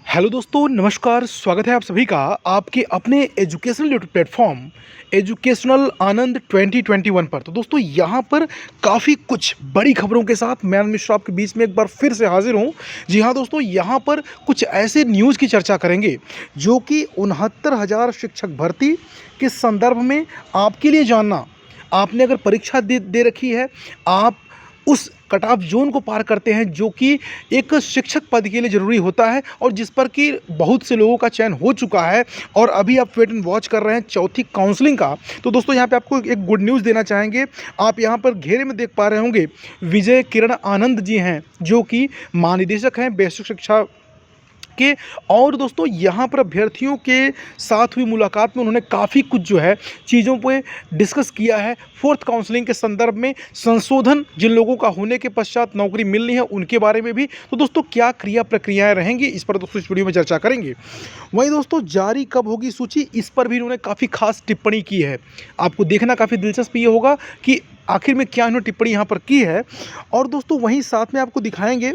Hello दोस्तों, नमस्कार। स्वागत है आप सभी का आपके अपने एजुकेशनल यूट्यूब प्लेटफॉर्म एजुकेशनल आनंद 2021 पर। तो दोस्तों, यहाँ पर काफ़ी कुछ बड़ी खबरों के साथ मैं आनंद मिश्रा आपके बीच में एक बार फिर से हाजिर हूँ। जी हाँ दोस्तों, यहाँ पर कुछ ऐसे न्यूज़ की चर्चा करेंगे जो कि 69,000 शिक्षक भर्ती के संदर्भ में आपके लिए जानना। आपने अगर परीक्षा दे रखी है, आप उस कट ऑफ ज़ोन को पार करते हैं जो कि एक शिक्षक पद के लिए ज़रूरी होता है और जिस पर कि बहुत से लोगों का चयन हो चुका है और अभी आप वेट एंड वॉच कर रहे हैं चौथी काउंसलिंग का। तो दोस्तों, यहाँ पे आपको एक गुड न्यूज़ देना चाहेंगे। आप यहाँ पर घेरे में देख पा रहे होंगे, विजय किरण आनंद जी हैं जो कि महानिदेशक हैं बेसिक शिक्षा के। और दोस्तों, यहाँ पर अभ्यर्थियों के साथ हुई मुलाकात में उन्होंने काफ़ी कुछ जो है चीज़ों पे डिस्कस किया है। फोर्थ काउंसलिंग के संदर्भ में संशोधन जिन लोगों का होने के पश्चात नौकरी मिलनी है उनके बारे में भी। तो दोस्तों, क्या क्रिया प्रक्रियाएं रहेंगी, इस पर दोस्तों इस वीडियो में चर्चा करेंगे। वहीं दोस्तों, जारी कब होगी सूची, इस पर भी उन्होंने काफ़ी खास टिप्पणी की है। आपको देखना काफ़ी दिलचस्प ये होगा कि आखिर में क्या उन्होंने टिप्पणी यहाँ पर की है। और दोस्तों, वहीं साथ में आपको दिखाएंगे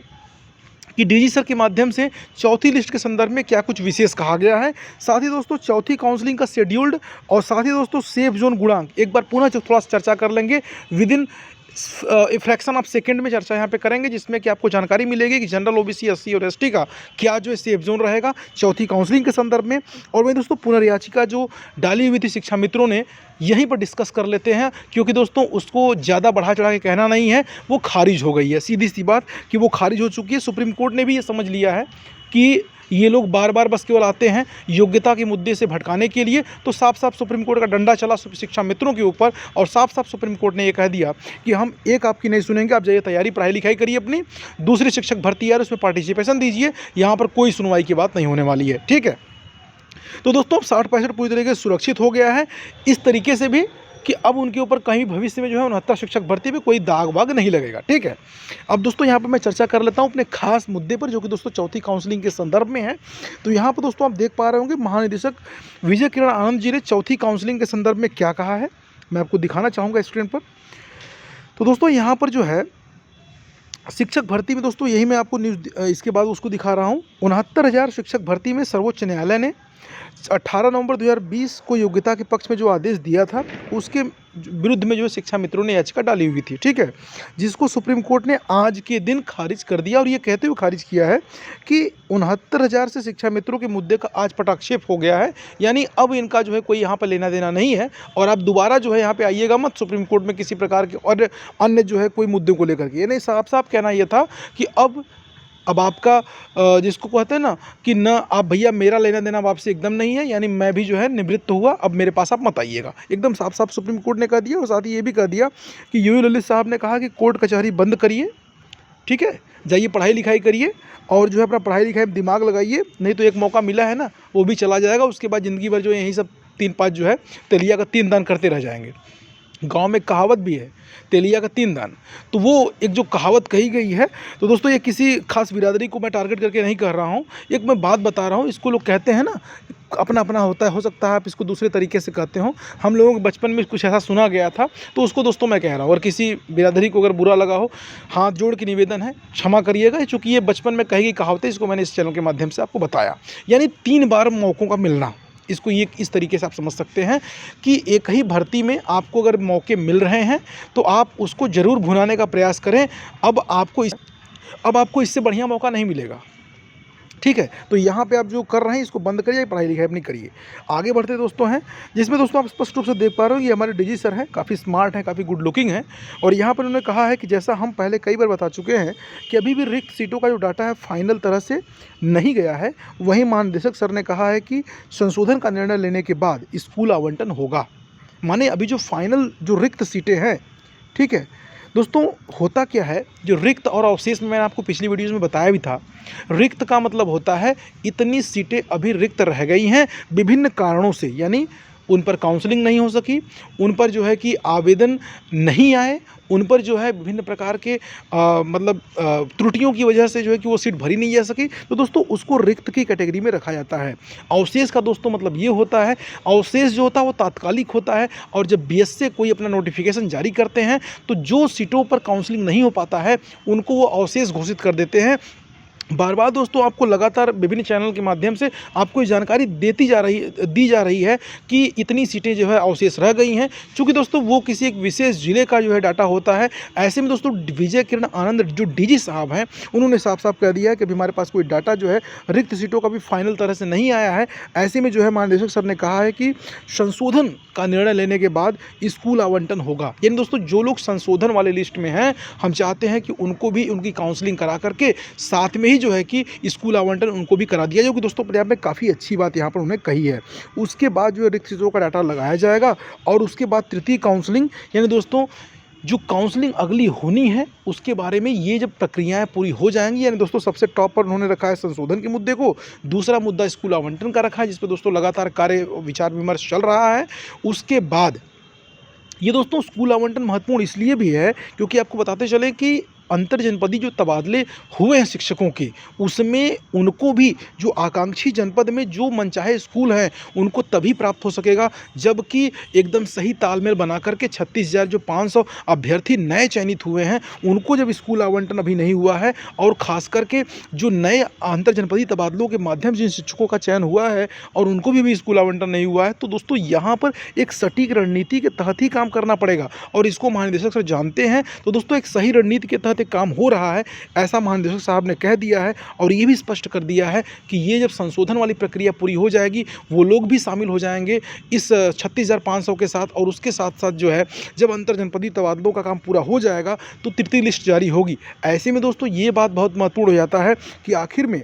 कि डीजी सर के माध्यम से चौथी लिस्ट के संदर्भ में क्या कुछ विशेष कहा गया है। साथ ही दोस्तों, चौथी काउंसलिंग का शेड्यूल्ड और साथ ही दोस्तों सेफ जोन गुणांक एक बार पुनः थोड़ा सा चर्चा कर लेंगे। With in fraction of second में चर्चा यहाँ पे करेंगे, जिसमें कि आपको जानकारी मिलेगी कि जनरल ओबीसी एससी और एसटी का क्या जो है सेफ जोन रहेगा चौथी काउंसलिंग के संदर्भ में। और वहीं दोस्तों, पुनर्याचिका जो डाली हुई थी शिक्षा मित्रों ने, यहीं पर डिस्कस कर लेते हैं, क्योंकि दोस्तों उसको ज़्यादा बढ़ा चढ़ा के कहना नहीं है, वो खारिज हो गई है। सीधी सी बात कि वो खारिज हो चुकी है। सुप्रीम कोर्ट ने भी ये समझ लिया है कि ये लोग बार बार बस केवल आते हैं योग्यता के मुद्दे से भटकाने के लिए। तो साफ साफ सुप्रीम कोर्ट का डंडा चला शिक्षा मित्रों के ऊपर और साफ साफ सुप्रीम कोर्ट ने ये कह दिया कि हम एक आपकी नहीं सुनेंगे, आप जाइए तैयारी पढ़ाई लिखाई करिए अपनी, दूसरी शिक्षक भर्ती यार उसमें पार्टिसिपेशन दीजिए, यहाँ पर कोई सुनवाई की बात नहीं होने वाली है। ठीक है। तो दोस्तों, अब 60-65 पूरी तरीके से सुरक्षित हो गया है, इस तरीके से भी कि अब उनके ऊपर कहीं भविष्य में जो है 69 शिक्षक भर्ती में कोई दाग वाग नहीं लगेगा। ठीक है। अब दोस्तों, यहाँ पर मैं चर्चा कर लेता हूँ अपने खास मुद्दे पर, जो कि दोस्तों चौथी काउंसलिंग के संदर्भ में है। तो यहाँ पर दोस्तों आप देख पा रहे होंगे, महानिदेशक विजय किरण आनंद जी ने चौथी काउंसलिंग के संदर्भ में क्या कहा है, मैं आपको दिखाना चाहूँगा स्क्रीन पर। तो दोस्तों, यहाँ पर जो है शिक्षक भर्ती में दोस्तों, यही मैं आपको न्यूज़ इसके बाद उसको दिखा रहा हूँ। 69,000 शिक्षक भर्ती में सर्वोच्च न्यायालय ने 18 नवंबर 2020 को योग्यता के पक्ष में जो आदेश दिया था, उसके विरुद्ध में जो शिक्षा मित्रों ने याचिका डाली हुई थी। ठीक है। जिसको सुप्रीम कोर्ट ने आज के दिन खारिज कर दिया और ये कहते हुए खारिज किया है कि 69,000 से शिक्षा मित्रों के मुद्दे का आज पटाक्षेप हो गया है। यानी अब इनका जो है कोई यहाँ पर लेना देना नहीं है और आप दोबारा जो है यहाँ पे आइएगा मत सुप्रीम कोर्ट में किसी प्रकार के और अन्य जो है कोई मुद्दों को लेकर के। ये नहीं, साफ साफ कहना यह था कि अब आपका जिसको कहते हैं ना कि न आप भैया मेरा लेना देना अब आपसे एकदम नहीं है, यानी मैं भी जो है निवृत्त हुआ, अब मेरे पास आप मत आइएगा। एकदम साफ साफ सुप्रीम कोर्ट ने कह दिया। और साथ ही ये भी कह दिया कि यूयू ललित साहब ने कहा कि कोर्ट कचहरी बंद करिए, ठीक है, जाइए पढ़ाई लिखाई करिए और जो है अपना पढ़ाई लिखाई में दिमाग लगाइए, नहीं तो एक मौका मिला है ना, वो भी चला जाएगा। उसके बाद ज़िंदगी भर जो यही सब 3-5 जो है तेलिया का 3 दान करते रह जाएंगे। गांव में कहावत भी है, तेलिया का 3 दान। तो वो एक जो कहावत कही गई है, तो दोस्तों ये किसी खास बिरादरी को मैं टारगेट करके नहीं कह रहा हूँ, एक मैं बात बता रहा हूँ। इसको लोग कहते हैं ना, अपना अपना होता है, हो सकता है आप इसको दूसरे तरीके से कहते हो। हम लोगों के बचपन में कुछ ऐसा सुना गया था, तो उसको दोस्तों मैं कह रहा हूँ। और किसी बिरादरी को अगर बुरा लगा हो, हाथ जोड़ के निवेदन है, क्षमा करिएगा, चूँकि ये बचपन में कही गई कहावत है, इसको मैंने इस चैनल के माध्यम से आपको बताया। यानी 3 बार मौक़ों का मिलना, इसको ये इस तरीके से आप समझ सकते हैं कि एक ही भर्ती में आपको अगर मौके मिल रहे हैं तो आप उसको ज़रूर भुनाने का प्रयास करें। अब आपको इससे बढ़िया मौका नहीं मिलेगा। ठीक है। तो यहाँ पे आप जो कर रहे हैं इसको बंद करिए, पढ़ाई लिखाई अपनी करिए। आगे बढ़ते दोस्तों हैं, जिसमें दोस्तों आप स्पष्ट रूप से देख पा रहे हो, ये हमारे डीजी सर हैं, काफ़ी स्मार्ट हैं, काफ़ी गुड लुकिंग हैं। और यहाँ पर उन्होंने कहा है कि जैसा हम पहले कई बार बता चुके हैं कि अभी भी रिक्त सीटों का जो डाटा है फाइनल तरह से नहीं गया है। वहीं महानिदेशक सर ने कहा है कि संशोधन का निर्णय लेने के बाद स्कूल आवंटन होगा। माने अभी जो फाइनल जो रिक्त सीटें हैं, ठीक है दोस्तों, होता क्या है, जो रिक्त और अवशेष में मैंने आपको पिछली वीडियोज़ में बताया भी था, रिक्त का मतलब होता है इतनी सीटें अभी रिक्त रह गई हैं विभिन्न कारणों से, यानी उन पर काउंसलिंग नहीं हो सकी, उन पर जो है कि आवेदन नहीं आए, उन पर जो है विभिन्न प्रकार के त्रुटियों की वजह से जो है कि वो सीट भरी नहीं जा सकी। तो दोस्तों उसको रिक्त की कैटेगरी में रखा जाता है। अवशेष का दोस्तों मतलब ये होता है, अवशेष जो होता है वो तात्कालिक होता है, और जब बीएस से कोई अपना नोटिफिकेशन जारी करते हैं तो जो सीटों पर काउंसलिंग नहीं हो पाता है उनको वो अवशेष घोषित कर देते हैं। बार बार दोस्तों आपको लगातार विभिन्न चैनल के माध्यम से आपको ये जानकारी दी जा रही है कि इतनी सीटें जो है अवशेष रह गई हैं। चूँकि दोस्तों वो किसी एक विशेष ज़िले का जो है डाटा होता है। ऐसे में दोस्तों विजय किरण आनंद जो डीजी साहब हैं, उन्होंने साफ साफ कह दिया है कि अभी हमारे पास कोई डाटा जो है रिक्त सीटों का भी फाइनल तरह से नहीं आया है। ऐसे में जो है महानिदेशक सर ने कहा है कि संशोधन का निर्णय लेने के बाद स्कूल आवंटन होगा। यानी दोस्तों जो लोग संशोधन वाले लिस्ट में हैं, हम चाहते हैं कि उनको भी उनकी काउंसलिंग करा करके साथ में ही जो है कि स्कूल आवंटन उनको भी करा दिया, जो कि दोस्तों पंजाब में काफ़ी अच्छी बात यहाँ पर उन्होंने कही है। उसके बाद जो है रिक्त सीटों का डाटा लगाया जाएगा और उसके बाद तृतीय काउंसलिंग, यानी दोस्तों जो काउंसलिंग अगली होनी है उसके बारे में ये जब प्रक्रियाएं पूरी हो जाएंगी, यानी दोस्तों सबसे टॉप पर उन्होंने रखा है संशोधन के मुद्दे को, दूसरा मुद्दा स्कूल आवंटन का रखा है, जिस पर दोस्तों लगातार कार्य विचार विमर्श चल रहा है। उसके बाद ये दोस्तों स्कूल आवंटन महत्वपूर्ण इसलिए भी है क्योंकि आपको बताते चलें कि अंतर जनपदीय जो तबादले हुए हैं शिक्षकों के, उसमें उनको भी जो आकांक्षी जनपद में जो मनचाहे स्कूल हैं उनको तभी प्राप्त हो सकेगा जबकि एकदम सही तालमेल बना करके 36,500 अभ्यर्थी नए चयनित हुए हैं, उनको जब स्कूल आवंटन अभी नहीं हुआ है और ख़ास करके जो नए अंतर जनपदीय तबादलों के माध्यम से जिन शिक्षकों का चयन हुआ है और उनको भी स्कूल आवंटन नहीं हुआ है, तो दोस्तों यहाँ पर एक सटीक रणनीति के तहत ही काम करना पड़ेगा और इसको महानिदेशक सर जानते हैं। तो दोस्तों एक सही रणनीति के तहत काम हो रहा है, ऐसा महानिदेशक साहब ने कह दिया है और ये भी स्पष्ट कर दिया है कि ये जब संशोधन वाली प्रक्रिया पूरी हो जाएगी वो लोग भी शामिल हो जाएंगे इस 36,500 के साथ, और उसके साथ साथ जो है जब अंतर जनपदीय तबादलों का काम पूरा हो जाएगा तो तृतीय लिस्ट जारी होगी। ऐसे में दोस्तों ये बात बहुत महत्वपूर्ण हो जाता है कि आखिर में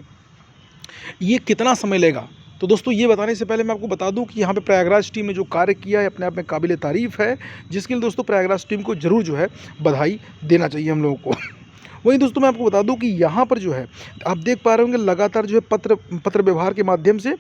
ये कितना समय लेगा। तो दोस्तों ये बताने से पहले मैं आपको बता दूं कि यहाँ पे प्रयागराज टीम ने जो कार्य किया है अपने आप में काबिल तारीफ़ है, जिसके लिए दोस्तों प्रयागराज टीम को ज़रूर जो है बधाई देना चाहिए हम लोगों को। वहीं दोस्तों मैं आपको बता दूं कि यहाँ पर जो है आप देख पा रहे होंगे लगातार जो है पत्र व्यवहार के माध्यम से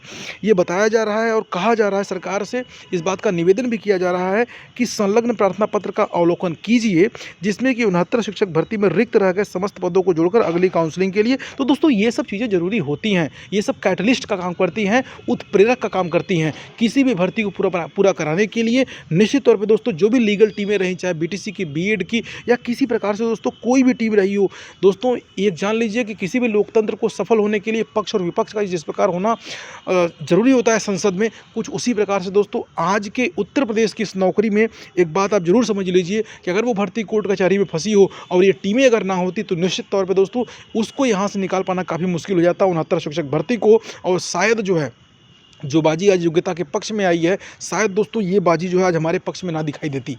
ये बताया जा रहा है और कहा जा रहा है, सरकार से इस बात का निवेदन भी किया जा रहा है कि संलग्न प्रार्थना पत्र का अवलोकन कीजिए जिसमें कि 69 शिक्षक भर्ती में रिक्त रह गए समस्त पदों को जोड़कर अगली काउंसलिंग के लिए। तो दोस्तों ये सब चीज़ें जरूरी होती हैं, ये सब कैटलिस्ट का काम करती हैं, उत्प्रेरक का काम करती हैं किसी भी भर्ती को पूरा कराने के लिए। निश्चित तौर पर दोस्तों जो भी लीगल टीमें रहीं, चाहे BTC की, BEd की या किसी प्रकार से दोस्तों कोई भी टीम रही हो, दोस्तों एक जान लीजिए कि किसी भी लोकतंत्र को सफल होने के लिए पक्ष और विपक्ष का जिस प्रकार होना जरूरी होता है संसद में, कुछ उसी प्रकार से दोस्तों आज के उत्तर प्रदेश की इस नौकरी में एक बात आप जरूर समझ लीजिए कि अगर वो भर्ती कोर्ट कचहरी में फंसी हो और ये टीमें अगर ना होती तो निश्चित तौर पर दोस्तों उसको यहाँ से निकाल पाना काफ़ी मुश्किल हो जाता 69 शिक्षक भर्ती को। और शायद जो है जो बाजी आज योग्यता के पक्ष में आई है, शायद दोस्तों ये बाजी जो है आज हमारे पक्ष में ना दिखाई देती।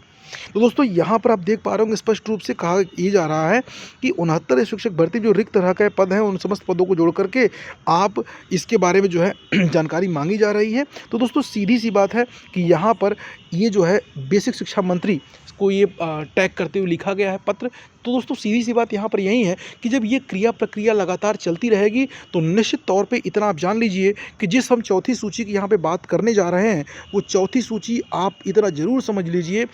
तो दोस्तों यहाँ पर आप देख पा रहे होंगे स्पष्ट रूप से कहा ये जा रहा है कि 69 शिक्षक भर्ती जो रिक्त रह गए पद हैं उन समस्त पदों को जोड़ करके आप इसके बारे में जो है जानकारी मांगी जा रही है। तो दोस्तों सीधी सी बात है कि यहाँ पर ये जो है बेसिक शिक्षा मंत्री को ये टैग करते हुए लिखा गया है पत्र। तो दोस्तों सीधी सी बात यहाँ पर यही है कि जब ये क्रिया प्रक्रिया लगातार चलती रहेगी तो निश्चित तौर पे इतना आप जान लीजिए कि जिस हम चौथी सूची की यहाँ पे बात करने जा रहे हैं वो चौथी सूची आप इतना ज़रूर समझ लीजिए,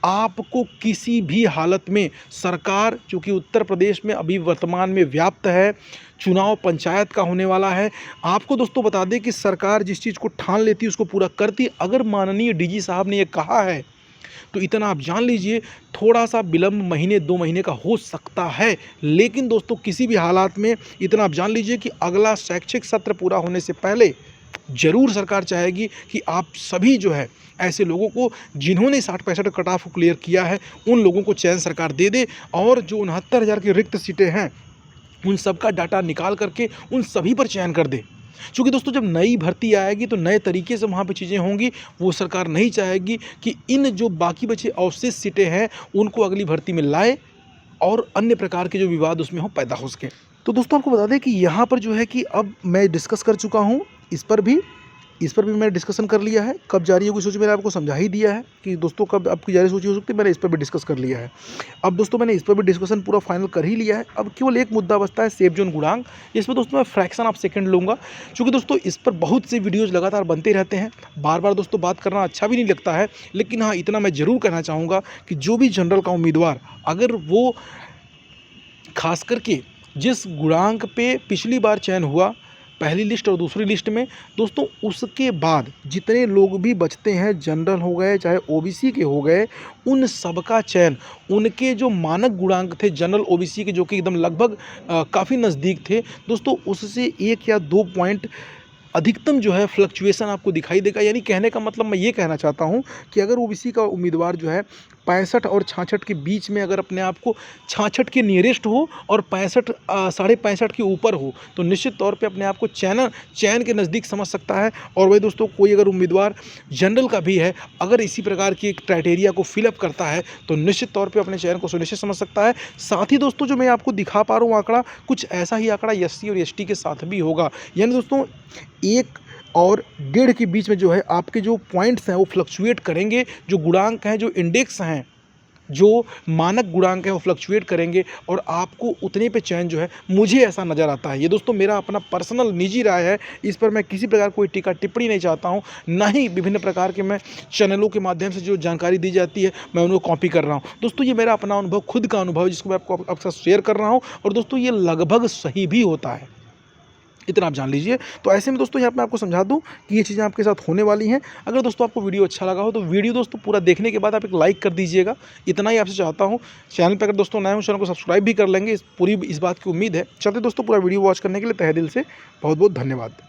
आपको किसी भी हालत में सरकार, चूँकि उत्तर प्रदेश में अभी वर्तमान में व्याप्त है, चुनाव पंचायत का होने वाला है, आपको दोस्तों बता दें कि सरकार जिस चीज़ को ठान लेती है उसको पूरा करती। अगर माननीय DG साहब ने ये कहा है तो इतना आप जान लीजिए थोड़ा सा विलम्ब महीने 2 महीने का हो सकता है, लेकिन दोस्तों किसी भी हालात में इतना आप जान लीजिए कि अगला शैक्षिक सत्र पूरा होने से पहले ज़रूर सरकार चाहेगी कि आप सभी जो है ऐसे लोगों को जिन्होंने 60-65 कट ऑफ को क्लियर किया है उन लोगों को चयन सरकार दे दे और जो 69,000 की रिक्त सीटें हैं उन सब का डाटा निकाल करके उन सभी पर चयन कर दे। क्योंकि दोस्तों जब नई भर्ती आएगी तो नए तरीके से वहाँ पे चीज़ें होंगी। वो सरकार नहीं चाहेगी कि इन जो बाकी बचे अवशेष सीटें हैं उनको अगली भर्ती में लाए और अन्य प्रकार के जो विवाद उसमें हो पैदा हो सके। तो दोस्तों आपको बता दें कि यहाँ पर जो है कि अब मैं डिस्कस कर चुका हूँ, इस पर भी मैंने डिस्कशन कर लिया है। कब जारी होगी सूची मैंने आपको समझा ही दिया है कि दोस्तों कब आपकी जारी सूची हो सकती है, मैंने इस पर भी डिस्कस कर लिया है। अब दोस्तों मैंने इस पर भी डिस्कशन पूरा फाइनल कर ही लिया है। अब केवल एक मुद्दा बचता है सेफ जोन गुणांक। इसमें दोस्तों मैं फ्रैक्शन ऑफ सेकंड लूँगा क्योंकि दोस्तों इस पर बहुत से वीडियोज़ लगातार बनते रहते हैं, बार बार दोस्तों बात करना अच्छा भी नहीं लगता है, लेकिन हाँ इतना मैं ज़रूर कहना चाहूँगा कि जो भी जनरल का उम्मीदवार अगर वो खास करके जिस गुणांक पे पिछली बार चयन हुआ पहली लिस्ट और दूसरी लिस्ट में। दोस्तों उसके बाद जितने लोग भी बचते हैं, जनरल हो गए चाहे ओबीसी के हो गए, उन सबका चयन उनके जो मानक गुणांक थे जनरल ओबीसी के, जो कि एकदम लगभग काफ़ी नज़दीक थे दोस्तों, उससे 1 या 2 पॉइंट अधिकतम जो है फ्लक्चुएशन आपको दिखाई देगा। यानी कहने का मतलब मैं ये कहना चाहता हूँ कि अगर ओबीसी का उम्मीदवार जो है 65 और 66 के बीच में अगर अपने आप को 66 के नियरेस्ट हो और 65 साढ़े 65 के ऊपर हो, तो निश्चित तौर पे अपने आप को चयन के नज़दीक समझ सकता है। और वही दोस्तों कोई अगर उम्मीदवार जनरल का भी है, अगर इसी प्रकार की एक क्राइटेरिया को फिलअप करता है, तो निश्चित तौर पे अपने चयन को सुनिश्चित समझ सकता है। साथ ही दोस्तों जो मैं आपको दिखा पा रहा हूँ आंकड़ा, कुछ ऐसा ही आंकड़ा एससी और एसटी के साथ भी होगा। यानी दोस्तों 1 और 1.5 के बीच में जो है आपके जो पॉइंट्स हैं वो फ्लक्चुएट करेंगे, जो गुणांक हैं, जो इंडेक्स हैं, जो मानक गुणांक है वो फ्लक्चुएट करेंगे और आपको उतने पे चयन जो है, मुझे ऐसा नज़र आता है। ये दोस्तों मेरा अपना पर्सनल निजी राय है, इस पर मैं किसी प्रकार कोई टीका टिप्पणी नहीं चाहता हूँ, ना ही विभिन्न प्रकार के मैं चैनलों के माध्यम से जो जानकारी दी जाती है मैं उनको कॉपी कर रहा हूँ। दोस्तों ये मेरा अपना अनुभव, खुद का अनुभव है, जिसको मैं आपको आपके साथ शेयर कर रहा हूँ, और दोस्तों ये लगभग सही भी होता है, इतना आप जान लीजिए। तो ऐसे में दोस्तों यहाँ पे मैं आपको समझा दूँ कि ये चीज़ें आपके साथ होने वाली हैं। अगर दोस्तों आपको वीडियो अच्छा लगा हो तो वीडियो दोस्तों पूरा देखने के बाद आप एक लाइक कर दीजिएगा, इतना ही आपसे चाहता हूँ। चैनल पे अगर दोस्तों नए हो, चैनल को सब्सक्राइब भी कर लेंगे, इस बात की उम्मीद है। चलते दोस्तों, पूरा वीडियो वॉच करने के लिए तहे दिल से बहुत बहुत धन्यवाद।